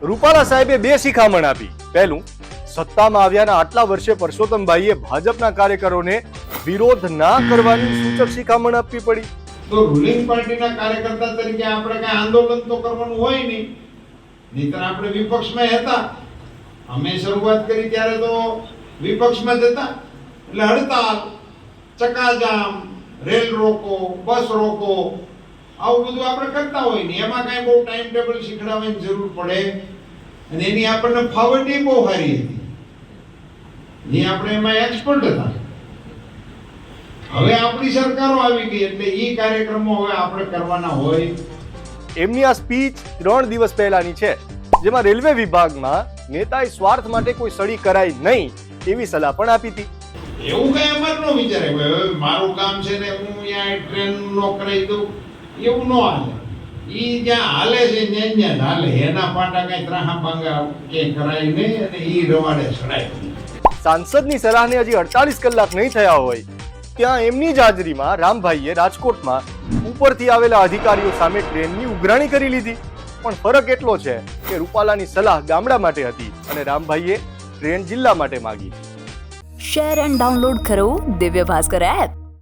રૂપાલા સાહેબે બે શિખામણ આપી. પહેલું, સત્તામાં આવ્યાના આટલા વર્ષે પરસોત્તમભાઈએ ભાજપના કાર્યકરોને વિરોધ ના કરવાની સૂચક શિખામણ આપવી પડી. તો રૂલિંગ પાર્ટીના કાર્યકર્તા તરીકે આપણે કઈ આંદોલન તો કરવાનું હોય નહીં, નહીંતર આપણે વિપક્ષમાં હતા. અમે શરૂઆત કરી ત્યારે તો વિપક્ષમાં જ હતા, એટલે હડતાલ, ચક્કાજામ, રેલ રોકો, બસ રોકો, આવું બધું આપણે કરતા હોય ને. એમાં કાંઈ બહુ ટાઈમ ટેબલ શીખડાવવાની જરૂર પડે, અને એની આપણને ફાવટી બહુ સારી હતી, એ આપણે એમાં એક્સપર્ટ હતા. હવે આપણી સરકારો આવી ગઈ એટલે એ કાર્યક્રમો હવે આપણે કરવાના હોય. એમની આ સ્પીચ 3 દિવસ પહેલાની છે, જેમાં રેલવે વિભાગમાં નેતાએ સ્વાર્થ માટે કોઈ સળી કરાય નહીં એવી સલાહ પણ આપી હતી. એવું કઈ અમારે ન વિચારે હવે મારું કામ છે ને હું અહીંયા ટ્રેન નો કરાવી દઉં, એવું ન હાલે. ઈ જ્યાં હાલે છે ત્યાં જ હાલે. એના પાટા કઈ ત્રાહા પાંગા કે કરાય નહીં, અને ઈ રવાડે ચડાય. સાંસદની સલાહને હજી 48 કલાક નહીં થયા હોય ત્યાં એમની જ હાજરીમાં રામભાઈએ રાજકોટમાં ઉપરથી આવેલા અધિકારીઓ સામે ટ્રેનની ઉઘરાણી કરી લીધી. પણ ફરક એટલો છે કે રૂપાલાની સલાહ ગામડા માટે હતી અને રામભાઈએ ટ્રેન જિલ્લા માટે માંગી. શેર એન્ડ ડાઉનલોડ કરો દિવ્ય ભાસ્કર એપ.